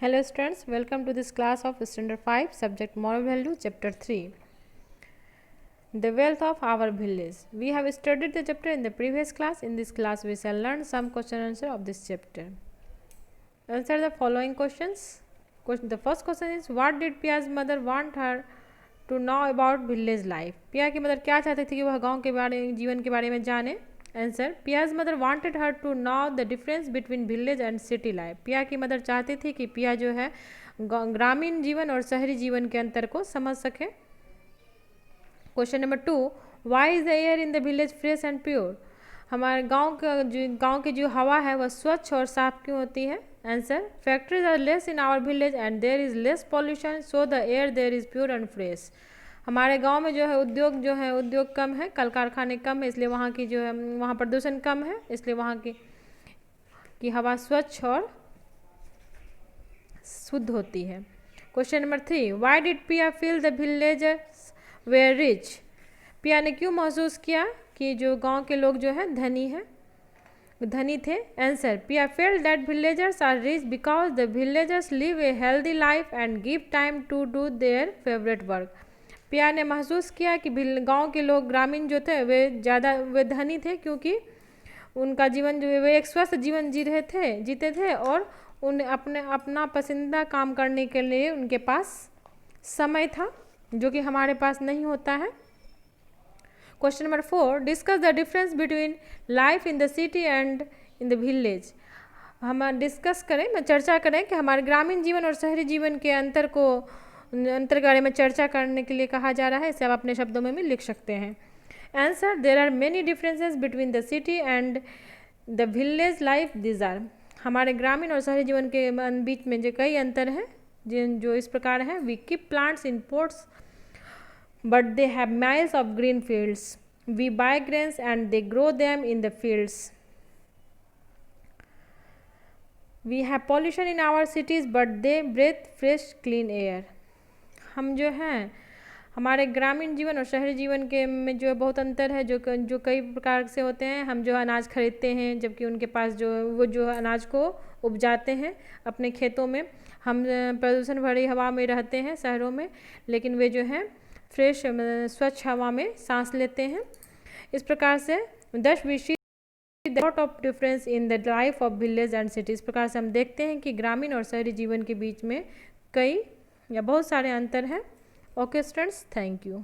Hello students, welcome to this class of Standard 5, subject Moral Value, Chapter 3. The wealth of our village. We have studied the chapter in the previous class. In this class, we shall learn some question and answer of this chapter. Answer the following questions. The first question is, what did Pia's mother want her to know about village life? पिया की mother क्या चाहती थी कि वह गाँव के बारे जीवन के बारे में जाने? Answer, Pia's mother wanted her to know the difference between village and city life. Pia की मदर चाहती थी कि पिया जो है ग्रामीण जीवन और शहरी जीवन के अंतर को समझ सके. Question number 2, why is the air in the village fresh and pure? हमारे गांव की जो हवा है वह स्वच्छ और साफ क्यों होती है? Answer, factories are less in our village and there is less pollution, so the air there is pure and fresh. हमारे गांव में जो है उद्योग कम है, कल कारखाने कम है, इसलिए वहाँ की जो है वहाँ प्रदूषण कम है, इसलिए वहाँ की हवा स्वच्छ और शुद्ध होती है. Question number 3, why did Pia feel the villagers were rich? Pia ने क्यों महसूस किया कि जो गांव के लोग जो है धनी थे? Answer, Pia felt that villagers are rich because the villagers live a healthy life and give time to do their favourite work. Pia ने महसूस किया कि गांव के लोग ग्रामीण जो थे वे धनी थे क्योंकि उनका जीवन जो वे एक स्वस्थ जीवन जीते थे और उन्हें अपना पसंदीदा काम करने के लिए उनके पास समय था, जो कि हमारे पास नहीं होता है. Question number 4, discuss the difference between life in the city and in the village. हम चर्चा करें कि हमारे ग्रामीण जीवन और शहरी जीवन के अंतर के बारे में चर्चा करने के लिए कहा जा रहा है. इसे आप अपने शब्दों में भी लिख सकते हैं. Answer, there are many differences between the city and the village life. These are, हमारे ग्रामीण और शहरी जीवन के बीच में जो कई अंतर हैं जो इस प्रकार हैं. We keep plants in pots but they have miles of green fields. We buy grains and they grow them in the fields. We have pollution in our cities but they breathe fresh clean air. हम जो हैं हमारे ग्रामीण जीवन और शहरी जीवन के में जो बहुत अंतर है, जो कई प्रकार से होते हैं. हम जो अनाज खरीदते हैं, जबकि उनके पास जो अनाज को उपजाते हैं अपने खेतों में. हम प्रदूषण भरी हवा में रहते हैं शहरों में, लेकिन वे जो हैं फ्रेश स्वच्छ हवा में सांस लेते हैं. इस प्रकार से 10 विषय lot of difference in the life of village and city. इस प्रकार से हम देखते हैं कि ग्रामीण और शहरी जीवन के बीच में कई या बहुत सारे अंतर हैं. Okay students, thank you.